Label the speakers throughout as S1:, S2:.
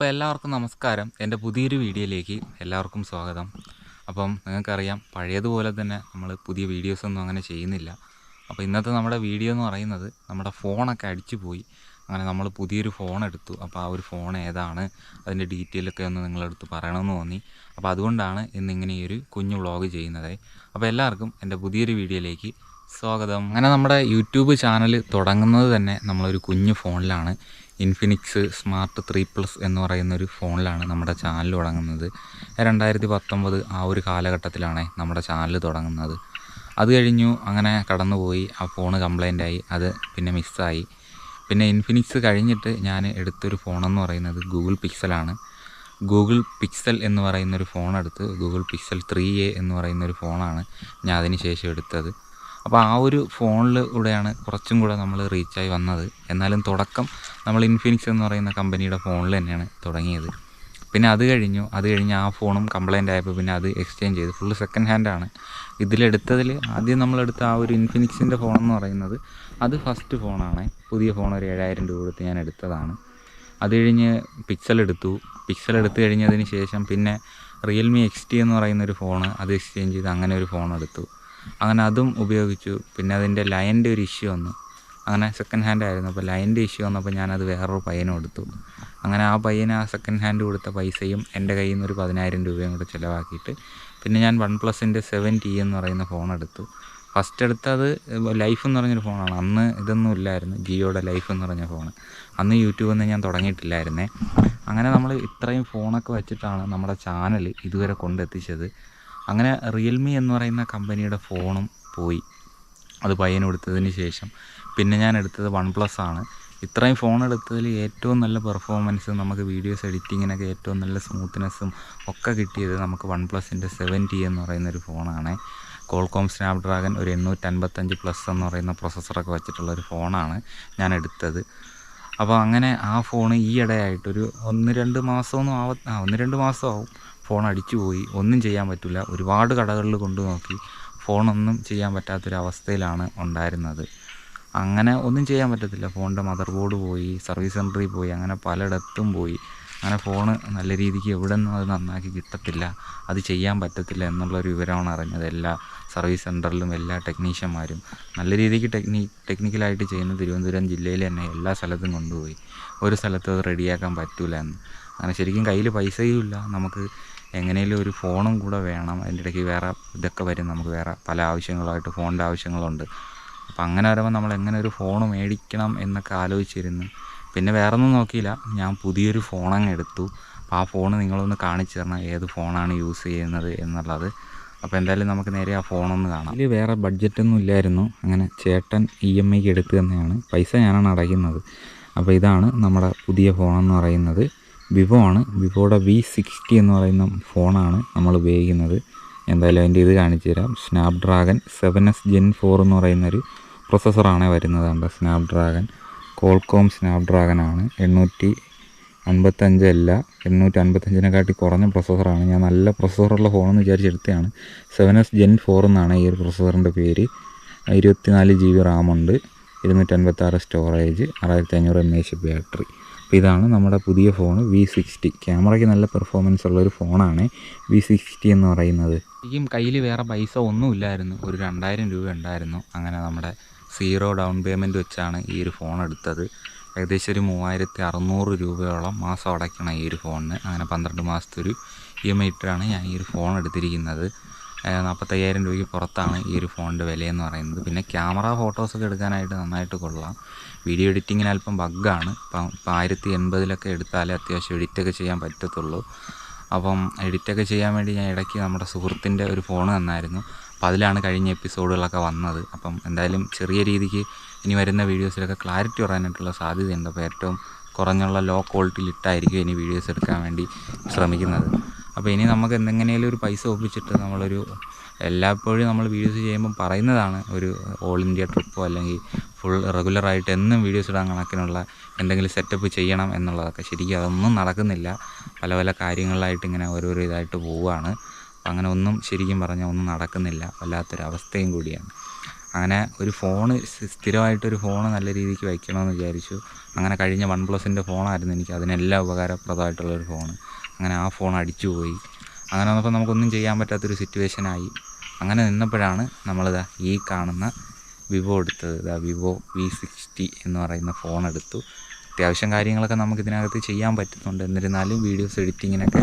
S1: അപ്പോൾ എല്ലാവർക്കും നമസ്കാരം. എൻ്റെ പുതിയൊരു വീഡിയോയിലേക്ക് എല്ലാവർക്കും സ്വാഗതം. അപ്പം നിങ്ങൾക്കറിയാം, പഴയതുപോലെ തന്നെ നമ്മൾ പുതിയ വീഡിയോസൊന്നും അങ്ങനെ ചെയ്യുന്നില്ല. അപ്പോൾ ഇന്നത്തെ നമ്മുടെ വീഡിയോ എന്ന് പറയുന്നത് നമ്മുടെ ഫോണൊക്കെ അടിച്ചു പോയി. അങ്ങനെ നമ്മൾ പുതിയൊരു ഫോൺ എടുത്തു. അപ്പോൾ ആ ഒരു ഫോൺ ഏതാണ്, അതിൻ്റെ ഡീറ്റെയിലൊക്കെ ഒന്ന് നിങ്ങളടുത്ത് പറയണമെന്ന് തോന്നി. അപ്പോൾ അതുകൊണ്ടാണ് ഇന്നിങ്ങനെ ഈ ഒരു കുഞ്ഞു വ്ളോഗ് ചെയ്യുന്നത്. അപ്പോൾ എല്ലാവർക്കും എൻ്റെ പുതിയൊരു വീഡിയോയിലേക്ക് സ്വാഗതം. അങ്ങനെ നമ്മുടെ യൂട്യൂബ് ചാനൽ തുടങ്ങുന്നത് തന്നെ നമ്മളൊരു കുഞ്ഞു ഫോണിലാണ്. ഇൻഫിനിക്സ് സ്മാർട്ട് 3+ എന്ന് പറയുന്നൊരു ഫോണിലാണ് നമ്മുടെ ചാനൽ തുടങ്ങുന്നത്. 2019 ആ ഒരു കാലഘട്ടത്തിലാണ് നമ്മുടെ ചാനൽ തുടങ്ങുന്നത്. അത് കഴിഞ്ഞു അങ്ങനെ കടന്നുപോയി. ആ ഫോണ് കംപ്ലൈൻ്റായി, അത് പിന്നെ മിസ്സായി. പിന്നെ ഇൻഫിനിക്സ് കഴിഞ്ഞിട്ട് ഞാൻ എടുത്തൊരു ഫോണെന്ന് പറയുന്നത് ഗൂഗിൾ പിക്സലാണ്. ഗൂഗിൾ പിക്സൽ എന്ന് പറയുന്നൊരു ഫോണെടുത്ത് ഗൂഗിൾ പിക്സൽ 3a എന്ന് പറയുന്നൊരു ഫോണാണ് ഞാൻ അതിന് ശേഷം എടുത്തത്. അപ്പോൾ ആ ഒരു ഫോണിലൂടെയാണ് കുറച്ചും കൂടെ നമ്മൾ റീച്ചായി വന്നത്. എന്നാലും തുടക്കം നമ്മൾ ഇൻഫിനിക്സ് എന്ന് പറയുന്ന കമ്പനിയുടെ ഫോണിൽ തന്നെയാണ് തുടങ്ങിയത്. പിന്നെ അത് കഴിഞ്ഞ് ആ ഫോണും കംപ്ലൈൻ്റ് ആയപ്പോൾ പിന്നെ അത് എക്സ്ചേഞ്ച് ചെയ്ത് ഫുള്ള് സെക്കൻഡ് ഹാൻഡാണ്. ഇതിലെടുത്തതിൽ ആദ്യം നമ്മളെടുത്ത ആ ഒരു ഇൻഫിനിക്സിൻ്റെ ഫോണെന്ന് പറയുന്നത് അത് ഫസ്റ്റ് ഫോണാണ്. പുതിയ ഫോൺ ഒരു 7000 രൂപ കൊടുത്ത് ഞാൻ എടുത്തതാണ്. അത് കഴിഞ്ഞ് പിക്സൽ എടുത്ത് കഴിഞ്ഞതിന് ശേഷം പിന്നെ റിയൽമി XT എന്ന് പറയുന്നൊരു ഫോണ് അത് എക്സ്ചേഞ്ച് ചെയ്ത് അങ്ങനെ ഒരു ഫോൺ എടുത്തു. അങ്ങനെ അതും ഉപയോഗിച്ചു. പിന്നെ അതിൻ്റെ ലൈനിൻ്റെ ഒരു ഇഷ്യൂ വന്നു. അങ്ങനെ സെക്കൻഡ് ഹാൻഡ് ആയിരുന്നു. അപ്പോൾ ലൈനിൻ്റെ ഇഷ്യൂ വന്നപ്പോൾ ഞാനത് വേറൊരു പയ്യനും എടുത്തു. അങ്ങനെ ആ പയ്യന് ആ സെക്കൻഡ് ഹാൻഡ് കൊടുത്ത പൈസയും എൻ്റെ കയ്യിൽ നിന്ന് ഒരു 10000 രൂപയും കൂടെ ചിലവാക്കിയിട്ട് പിന്നെ ഞാൻ OnePlusൻ്റെ 7T എന്ന് പറയുന്ന ഫോൺ എടുത്തു. ഫസ്റ്റ് എടുത്തത് ലൈഫ് എന്ന് പറഞ്ഞൊരു ഫോണാണ്. അന്ന് ഇതൊന്നും ഇല്ലായിരുന്നു, ജിയോയുടെ ലൈഫ് എന്ന് പറഞ്ഞ ഫോൺ. അന്ന് യൂട്യൂബൊന്നും ഞാൻ തുടങ്ങിയിട്ടില്ലായിരുന്നേ. അങ്ങനെ നമ്മൾ ഇത്രയും ഫോണൊക്കെ വെച്ചിട്ടാണ് നമ്മുടെ ചാനൽ ഇതുവരെ കൊണ്ടെത്തിച്ചത്. അങ്ങനെ റിയൽമി എന്ന് പറയുന്ന കമ്പനിയുടെ ഫോണും പോയി, അത് പയ്യന് കൊടുത്തതിന് ശേഷം പിന്നെ ഞാൻ എടുത്തത് OnePlus ആണ്. ഇത്രയും ഫോൺ എടുത്തതിൽ ഏറ്റവും നല്ല പെർഫോമൻസ്, നമുക്ക് വീഡിയോസ് എഡിറ്റിങ്ങിനൊക്കെ ഏറ്റവും നല്ല സ്മൂത്ത്നെസ്സും ഒക്കെ കിട്ടിയത് നമുക്ക് OnePlusൻ്റെ 7T എന്ന് പറയുന്നൊരു ഫോണാണ്. കോൾകോം സ്നാപ്ഡ്രാഗൺ ഒരു 855+ എന്ന് പറയുന്ന പ്രൊസസ്സറൊക്കെ വെച്ചിട്ടുള്ളൊരു ഫോണാണ് ഞാൻ എടുത്തത്. അപ്പോൾ അങ്ങനെ ആ ഫോൺ ഈ ഇടയായിട്ടൊരു 1-2 മാസമാവും ഫോൺ അടിച്ചു പോയി. ഒന്നും ചെയ്യാൻ പറ്റില്ല. ഒരുപാട് കടകളിൽ കൊണ്ടു നോക്കി, ഫോണൊന്നും ചെയ്യാൻ പറ്റാത്തൊരവസ്ഥയിലാണ് ഉണ്ടായിരുന്നത്. അങ്ങനെ ഒന്നും ചെയ്യാൻ പറ്റത്തില്ല. ഫോണിൻ്റെ മദർ ബോർഡ് പോയി, സർവീസ് സെൻറ്ററിൽ പോയി, അങ്ങനെ പലയിടത്തും പോയി. അങ്ങനെ ഫോണ് നല്ല രീതിക്ക് എവിടെ നിന്നും അത് നന്നാക്കി കിട്ടത്തില്ല, അത് ചെയ്യാൻ പറ്റത്തില്ല എന്നുള്ളൊരു വിവരമാണ് അറിഞ്ഞത്. എല്ലാ സർവീസ് സെൻറ്ററിലും എല്ലാ ടെക്നീഷ്യന്മാരും നല്ല രീതിക്ക് ടെക്നിക്കലായിട്ട് ചെയ്യുന്ന തിരുവനന്തപുരം ജില്ലയിൽ തന്നെ എല്ലാ സ്ഥലത്തും കൊണ്ടുപോയി. ഒരു സ്ഥലത്തും അത് റെഡിയാക്കാൻ പറ്റില്ല എന്ന്. അങ്ങനെ ശരിക്കും കയ്യിൽ പൈസയും ഇല്ല. നമുക്ക് എങ്ങനെയും ഒരു ഫോണും കൂടെ വേണം. അതിൻ്റെ ഇടയ്ക്ക് വേറെ ഇതൊക്കെ വരും, നമുക്ക് വേറെ പല ആവശ്യങ്ങളായിട്ട് ഫോണിൻ്റെ ആവശ്യങ്ങളുണ്ട്. അപ്പോൾ അങ്ങനെ വരുമ്പോൾ നമ്മൾ എങ്ങനെ ഒരു ഫോൺ മേടിക്കണം എന്നൊക്കെ ആലോചിച്ചിരുന്നു. പിന്നെ വേറെ ഒന്നും നോക്കിയില്ല, ഞാൻ പുതിയൊരു ഫോണങ്ങ് എടുത്തു. അപ്പോൾ ആ ഫോൺ നിങ്ങളൊന്ന് കാണിച്ചു തരണം, ഏത് ഫോണാണ് യൂസ് ചെയ്യുന്നത് എന്നുള്ളത്. അപ്പോൾ എന്തായാലും നമുക്ക് നേരെ ആ ഫോണൊന്ന് കാണാം. ഇതിൽ വേറെ ബഡ്ജറ്റൊന്നും ഇല്ലായിരുന്നു. അങ്ങനെ ചേട്ടൻ EMIക്ക് എടുത്തു തന്നെയാണ്, പൈസ ഞാനാണ് അടയ്ക്കുന്നത്. അപ്പോൾ ഇതാണ് നമ്മുടെ പുതിയ ഫോണെന്ന് പറയുന്നത്. വിവോ ആണ്. വിവോയുടെ V60 എന്ന് പറയുന്ന ഫോണാണ് നമ്മൾ ഉപയോഗിക്കുന്നത്. എന്തായാലും അതിൻ്റെ ഇത് കാണിച്ചു തരാം. സ്നാപ്ഡ്രാഗൺ 7S Gen 4 എന്ന് പറയുന്നൊരു പ്രൊസസ്സറാണ് വരുന്നത്. ഉണ്ട് സ്നാപ്ഡ്രാഗൺ, കോൾകോം സ്നാപ്ഡ്രാഗനാണ്. 855 അല്ല, 855നെക്കാട്ടി കുറഞ്ഞ പ്രൊസസ്സറാണ്. ഞാൻ നല്ല പ്രൊസസ്സറുള്ള ഫോണെന്ന് വിചാരിച്ചെടുത്തതാണ്. 7S Gen 4 എന്നാണ് ഈ ഒരു പ്രൊസസ്സറിൻ്റെ പേര്. 24 GB റാമുണ്ട്, 256 സ്റ്റോറേജ്, 6500 mAh ബാറ്ററി. അപ്പോൾ ഇതാണ് നമ്മുടെ പുതിയ ഫോൺ V60. ക്യാമറയ്ക്ക് നല്ല പെർഫോമൻസ് ഉള്ളൊരു ഫോണാണ് V60 എന്ന് പറയുന്നത്. ശരിക്കും കയ്യിൽ വേറെ പൈസ ഒന്നുമില്ലായിരുന്നു, ഒരു 2000 രൂപ ഉണ്ടായിരുന്നു. അങ്ങനെ നമ്മുടെ 0 ഡൗൺ പേയ്മെൻറ്റ് വെച്ചാണ് ഈ ഒരു ഫോൺ എടുത്തത്. ഏകദേശം ഒരു 3600 രൂപയോളം മാസം അടയ്ക്കണം ഈ ഒരു ഫോണിന്. അങ്ങനെ 12 മാസത്തെ ഒരു EMI ഇട്ടാണ് ഞാൻ ഈ ഒരു ഫോൺ എടുത്തിരിക്കുന്നത്. 45000 രൂപയ്ക്ക് പുറത്താണ് ഈ ഒരു ഫോണിൻ്റെ വിലയെന്ന് പറയുന്നത്. പിന്നെ ക്യാമറ ഫോട്ടോസൊക്കെ എടുക്കാനായിട്ട് നന്നായിട്ട് കൊള്ളാം. വീഡിയോ എഡിറ്റിങ്ങിന് അല്പം ബഗ്ഗാണ്. ഇപ്പം 1080 എടുത്താലേ അത്യാവശ്യം എഡിറ്റൊക്കെ ചെയ്യാൻ പറ്റത്തുള്ളൂ. അപ്പം എഡിറ്റൊക്കെ ചെയ്യാൻ വേണ്ടി ഞാൻ ഇടയ്ക്ക് നമ്മുടെ സുഹൃത്തിൻ്റെ ഒരു ഫോൺ തന്നായിരുന്നു. അപ്പോൾ അതിലാണ് കഴിഞ്ഞ എപ്പിസോഡുകളൊക്കെ വന്നത്. അപ്പം എന്തായാലും ചെറിയ രീതിക്ക് ഇനി വരുന്ന വീഡിയോസിലൊക്കെ ക്ലാരിറ്റി പറയാനായിട്ടുള്ള സാധ്യതയുണ്ട്. അപ്പോൾ ഏറ്റവും കുറഞ്ഞുള്ള ലോ ക്വാളിറ്റിയിലിട്ടായിരിക്കും ഇനി വീഡിയോസ് എടുക്കാൻ വേണ്ടി ശ്രമിക്കുന്നത്. അപ്പോൾ ഇനി നമുക്ക് എന്തെങ്ങനെയും ഒരു പൈസ ഒപ്പിച്ചിട്ട് നമ്മളൊരു എല്ലായ്പ്പോഴും നമ്മൾ വീഡിയോസ് ചെയ്യുമ്പം പറയുന്നതാണ് ഒരു ഓൾ ഇന്ത്യ ട്രിപ്പോ അല്ലെങ്കിൽ ഫുൾ റെഗുലറായിട്ട് എന്നും വീഡിയോസ് ഇടാൻ കണക്കിനുള്ള എന്തെങ്കിലും സെറ്റപ്പ് ചെയ്യണം എന്നുള്ളതൊക്കെ. ശരിക്കും അതൊന്നും നടക്കുന്നില്ല. പല പല കാര്യങ്ങളിലായിട്ട് ഇങ്ങനെ ഓരോരോ ഇതായിട്ട് പോവുകയാണ്. അങ്ങനെ ഒന്നും ശരിക്കും പറഞ്ഞാൽ ഒന്നും നടക്കുന്നില്ല. വല്ലാത്തൊരവസ്ഥയും കൂടിയാണ്. അങ്ങനെ ഒരു ഫോണ് സ്ഥിരമായിട്ടൊരു ഫോണ് നല്ല രീതിക്ക് വയ്ക്കണമെന്ന് വിചാരിച്ചു. അങ്ങനെ കഴിഞ്ഞ OnePlusൻ്റെ ഫോണായിരുന്നു എനിക്ക് അതിനെല്ലാം ഉപകാരപ്രദമായിട്ടുള്ളൊരു ഫോണ്. അങ്ങനെ ആ ഫോൺ അടിച്ചു പോയി. അങ്ങനെ വന്നപ്പോൾ നമുക്കൊന്നും ചെയ്യാൻ പറ്റാത്തൊരു സിറ്റുവേഷനായി. അങ്ങനെ നിന്നപ്പോഴാണ് നമ്മളിതാ ഈ കാണുന്ന വിവോ എടുത്തത്. വിവോ V60 എന്ന് പറയുന്ന ഫോൺ എടുത്തു. അത്യാവശ്യം കാര്യങ്ങളൊക്കെ നമുക്ക് ഇതിനകത്ത് ചെയ്യാൻ പറ്റുന്നുണ്ട്. എന്നിരുന്നാലും വീഡിയോസ് എഡിറ്റിങ്ങിനൊക്കെ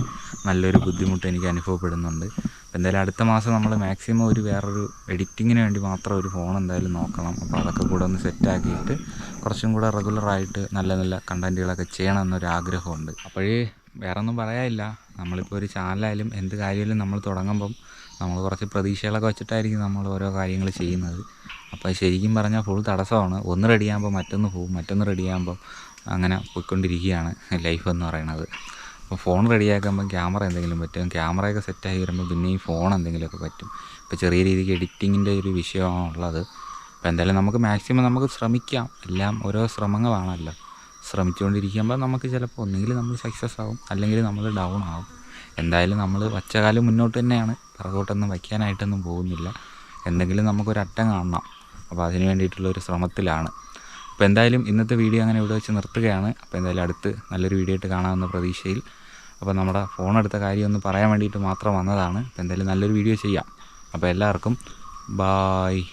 S1: നല്ലൊരു ബുദ്ധിമുട്ട് എനിക്ക് അനുഭവപ്പെടുന്നുണ്ട്. അപ്പോൾ എന്തായാലും അടുത്ത മാസം നമ്മൾ മാക്സിമം വേറൊരു എഡിറ്റിങ്ങിന് വേണ്ടി മാത്രം ഒരു ഫോൺ എന്തായാലും നോക്കണം. അപ്പോൾ അതൊക്കെ കൂടെ ഒന്ന് സെറ്റാക്കിയിട്ട് കുറച്ചും കൂടെ റെഗുലറായിട്ട് നല്ല നല്ല കണ്ടൻറ്റുകളൊക്കെ ചെയ്യണം എന്നൊരു ആഗ്രഹമുണ്ട്. അപ്പോഴേ വേറെ ഒന്നും പറയാനില്ല. നമ്മളിപ്പോൾ ഒരു ചാനലായാലും എന്ത് കാര്യമായാലും നമ്മൾ തുടങ്ങുമ്പം നമ്മൾ കുറച്ച് പ്രതീക്ഷകളൊക്കെ വെച്ചിട്ടായിരിക്കും നമ്മൾ ഓരോ കാര്യങ്ങൾ ചെയ്യുന്നത്. അപ്പോൾ ശരിക്കും പറഞ്ഞാൽ ഫുൾ തടസ്സമാണ്. ഒന്ന് റെഡിയാകുമ്പോൾ മറ്റൊന്ന് പോകും, മറ്റൊന്ന് റെഡിയാകുമ്പോൾ അങ്ങനെ പോയിക്കൊണ്ടിരിക്കുകയാണ് ലൈഫ് എന്ന് പറയുന്നത്. അപ്പോൾ ഫോൺ റെഡിയാക്കുമ്പം ക്യാമറ എന്തെങ്കിലും പറ്റും, ക്യാമറയൊക്കെ സെറ്റായി വരുമ്പോൾ പിന്നെ ഈ ഫോൺ എന്തെങ്കിലുമൊക്കെ പറ്റും. ഇപ്പോൾ ചെറിയ രീതിക്ക് എഡിറ്റിങ്ങിൻ്റെ ഒരു വിഷയമാണ് ഉള്ളത്. അപ്പോൾ എന്തായാലും നമുക്ക് മാക്സിമം നമുക്ക് ശ്രമിക്കാം. എല്ലാം ഓരോ ശ്രമങ്ങളാണല്ലോ. ശ്രമിച്ചുകൊണ്ടിരിക്കുമ്പോൾ നമുക്ക് ചിലപ്പോൾ ഒന്നുകിൽ നമ്മൾ സക്സസ് ആവും, അല്ലെങ്കിൽ നമ്മൾ ഡൗൺ ആവും. എന്തായാലും നമ്മൾ വച്ച കാലം മുന്നോട്ട് തന്നെയാണ്, പിറകോട്ടൊന്നും വയ്ക്കാനായിട്ടൊന്നും പോകുന്നില്ല. എന്തെങ്കിലും നമുക്കൊരറ്റം കാണണം. അപ്പോൾ അതിന് വേണ്ടിയിട്ടുള്ളൊരു ശ്രമത്തിലാണ്. അപ്പോൾ എന്തായാലും ഇന്നത്തെ വീഡിയോ അങ്ങനെ ഇവിടെ വെച്ച് നിർത്തുകയാണ്. അപ്പോൾ എന്തായാലും അടുത്ത് നല്ലൊരു വീഡിയോ ആയിട്ട് കാണാമെന്ന പ്രതീക്ഷയിൽ. അപ്പോൾ നമ്മുടെ ഫോൺ എടുത്ത കാര്യം ഒന്ന് പറയാൻ വേണ്ടിയിട്ട് മാത്രം വന്നതാണ്. അപ്പോൾ എന്തായാലും നല്ലൊരു വീഡിയോ ചെയ്യാം. അപ്പോൾ എല്ലാവർക്കും ബായ്.